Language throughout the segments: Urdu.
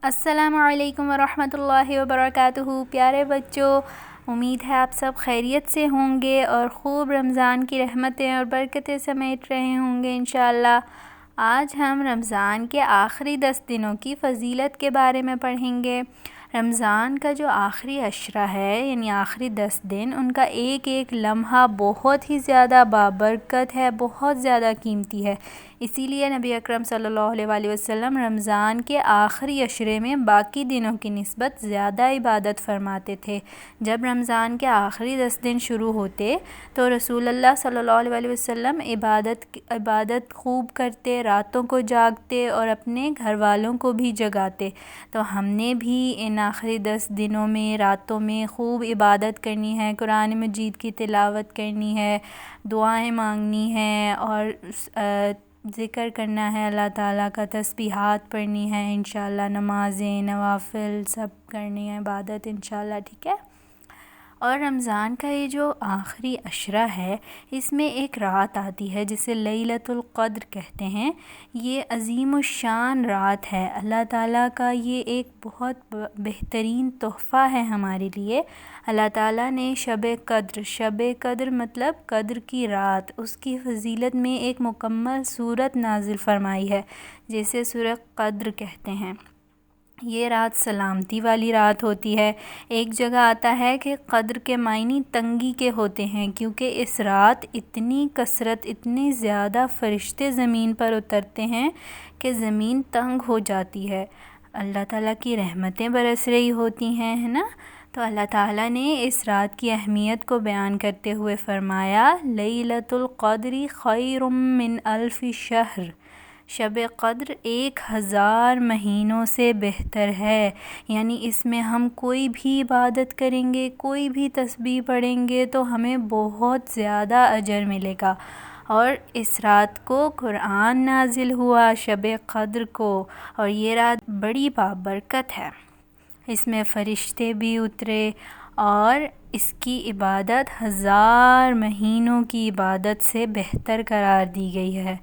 السلام علیکم ورحمۃ اللہ وبرکاتہ۔ پیارے بچوں، امید ہے آپ سب خیریت سے ہوں گے اور خوب رمضان کی رحمتیں اور برکتیں سمیٹ رہے ہوں گے انشاءاللہ۔ آج ہم رمضان کے آخری 10 دنوں کی فضیلت کے بارے میں پڑھیں گے۔ رمضان کا جو آخری عشرہ ہے یعنی آخری 10 دن، ان کا ایک ایک لمحہ بہت ہی زیادہ بابرکت ہے، بہت زیادہ قیمتی ہے۔ اسی لیے نبی اکرم صلی اللہ علیہ وآلہ وسلم رمضان کے آخری عشرے میں باقی دنوں کی نسبت زیادہ عبادت فرماتے تھے۔ جب رمضان کے آخری 10 دن شروع ہوتے تو رسول اللہ صلی اللہ علیہ وآلہ وسلم عبادت خوب کرتے، راتوں کو جاگتے اور اپنے گھر والوں کو بھی جگاتے۔ تو ہم نے بھی ان آخری 10 دنوں میں راتوں میں خوب عبادت کرنی ہے، قرآن مجید کی تلاوت کرنی ہے، دعائیں مانگنی ہیں اور ذکر کرنا ہے اللہ تعالیٰ کا، تسبیحات پڑھنی ہے انشاءاللہ، نمازیں، نوافل سب کرنی ہے، عبادت انشاءاللہ، ٹھیک ہے۔ اور رمضان کا یہ جو آخری عشرہ ہے، اس میں ایک رات آتی ہے جسے لیلۃ القدر کہتے ہیں۔ یہ عظیم الشان رات ہے، اللہ تعالیٰ کا یہ ایک بہت بہترین تحفہ ہے ہمارے لیے۔ اللہ تعالیٰ نے شب قدر مطلب قدر کی رات، اس کی فضیلت میں ایک مکمل سورت نازل فرمائی ہے جسے سورہ قدر کہتے ہیں۔ یہ رات سلامتی والی رات ہوتی ہے۔ ایک جگہ آتا ہے کہ قدر کے معنی تنگی کے ہوتے ہیں، کیونکہ اس رات اتنی زیادہ فرشتے زمین پر اترتے ہیں کہ زمین تنگ ہو جاتی ہے، اللہ تعالیٰ کی رحمتیں برس رہی ہوتی ہیں، ہے نا۔ تو اللہ تعالیٰ نے اس رات کی اہمیت کو بیان کرتے ہوئے فرمایا، لیلۃ القدر خیر من الف شہر، شب قدر 1000 مہینوں سے بہتر ہے۔ یعنی اس میں ہم کوئی بھی عبادت کریں گے، کوئی بھی تسبیح پڑھیں گے تو ہمیں بہت زیادہ اجر ملے گا۔ اور اس رات کو قرآن نازل ہوا شب قدر کو، اور یہ رات بڑی بابرکت ہے۔ اس میں فرشتے بھی اترے اور اس کی عبادت 1000 مہینوں کی عبادت سے بہتر قرار دی گئی ہے۔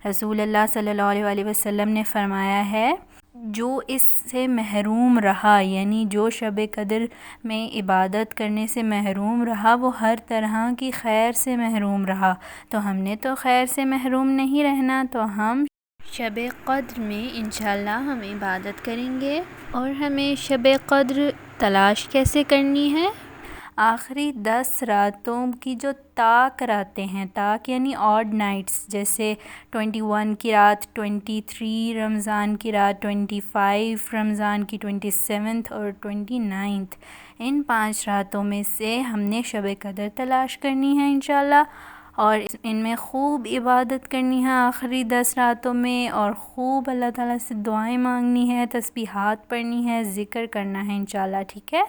رسول اللہ صلی اللہ علیہ وآلہ وسلم نے فرمایا ہے، جو اس سے محروم رہا، یعنی جو شب قدر میں عبادت کرنے سے محروم رہا، وہ ہر طرح کی خیر سے محروم رہا۔ تو ہم نے تو خیر سے محروم نہیں رہنا، تو ہم شب قدر میں انشاءاللہ ہم عبادت کریں گے۔ اور ہمیں شب قدر تلاش کیسے کرنی ہے؟ آخری 10 راتوں کی جو طاق راتیں ہیں، طاق یعنی آڈ نائٹس، جیسے 21 کی رات، 23 رمضان کی رات، 25 رمضان کی، 27 اور 29، ان 5 راتوں میں سے ہم نے شب قدر تلاش کرنی ہے انشاءاللہ، اور ان میں خوب عبادت کرنی ہے آخری 10 راتوں میں، اور خوب اللہ تعالیٰ سے دعائیں مانگنی ہے، تسبیحات پڑھنی ہے، ذکر کرنا ہے انشاءاللہ، ٹھیک ہے۔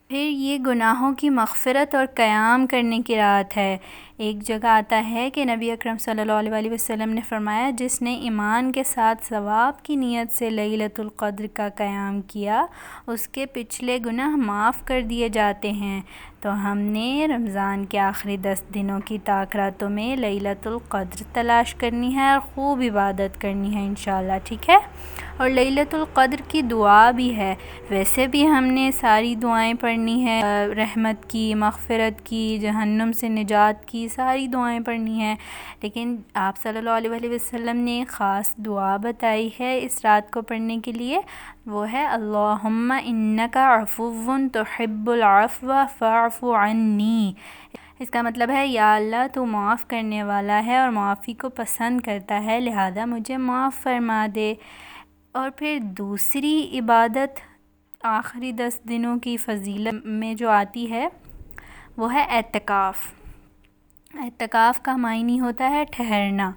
پھر یہ گناہوں کی مغفرت اور قیام کرنے کی رات ہے۔ ایک جگہ آتا ہے کہ نبی اکرم صلی اللہ علیہ وآلہ وسلم نے فرمایا، جس نے ایمان کے ساتھ ثواب کی نیت سے لیلۃ القدر کا قیام کیا، اس کے پچھلے گناہ معاف کر دیے جاتے ہیں۔ تو ہم نے رمضان کے آخری 10 دنوں کی طاق راتوں میں لیلۃ القدر تلاش کرنی ہے اور خوب عبادت کرنی ہے انشاءاللہ، ٹھیک ہے۔ اور لیلۃ القدر کی دعا بھی ہے، ویسے بھی ہم نے ساری دعائیں پڑھنی ہے، رحمت کی، مغفرت کی، جہنم سے نجات کی، ساری دعائیں پڑھنی ہیں، لیکن آپ صلی اللہ علیہ وآلہ وسلم نے خاص دعا بتائی ہے اس رات کو پڑھنے کے لیے، وہ ہے اللہم انک عفو تحب العفو فاعف عنی۔ اس کا مطلب ہے، یا اللہ تو معاف کرنے والا ہے اور معافی کو پسند کرتا ہے، لہذا مجھے معاف فرما دے۔ اور پھر دوسری عبادت آخری 10 دنوں کی فضیلت میں جو آتی ہے وہ ہے اعتکاف۔ اعتکاف کا معنی ہوتا ہے ٹھہرنا،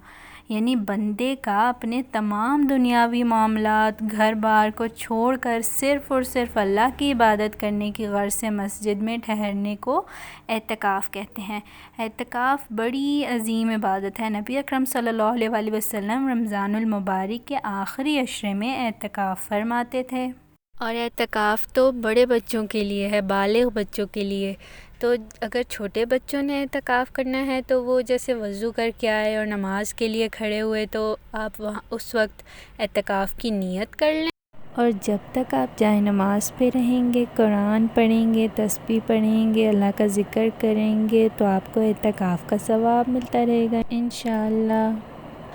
یعنی بندے کا اپنے تمام دنیاوی معاملات، گھر بار کو چھوڑ کر صرف اور صرف اللہ کی عبادت کرنے کی غرض سے مسجد میں ٹھہرنے کو اعتکاف کہتے ہیں۔ اعتکاف بڑی عظیم عبادت ہے۔ نبی اکرم صلی اللہ علیہ وآلہ وسلم رمضان المبارک کے آخری عشرے میں اعتکاف فرماتے تھے۔ اور اعتکاف تو بڑے بچوں کے لیے ہے، بالغ بچوں کے لیے۔ تو اگر چھوٹے بچوں نے اعتکاف کرنا ہے تو وہ جیسے وضو کر کے آئے اور نماز کے لیے کھڑے ہوئے، تو آپ وہاں اس وقت اعتکاف کی نیت کر لیں، اور جب تک آپ جائے نماز پہ رہیں گے، قرآن پڑھیں گے، تسبیح پڑھیں گے، اللہ کا ذکر کریں گے تو آپ کو اعتکاف کا ثواب ملتا رہے گا انشاءاللہ۔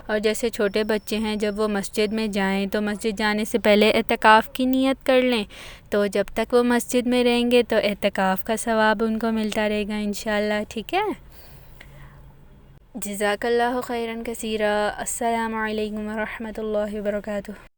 اور جیسے چھوٹے بچے ہیں، جب وہ مسجد میں جائیں تو مسجد جانے سے پہلے اعتکاف کی نیت کر لیں، تو جب تک وہ مسجد میں رہیں گے تو اعتکاف کا ثواب ان کو ملتا رہے گا انشاءاللہ، ٹھیک ہے؟ جزاک اللہ خیراً کثیرا۔ السلام علیکم ورحمۃ اللہ وبرکاتہ۔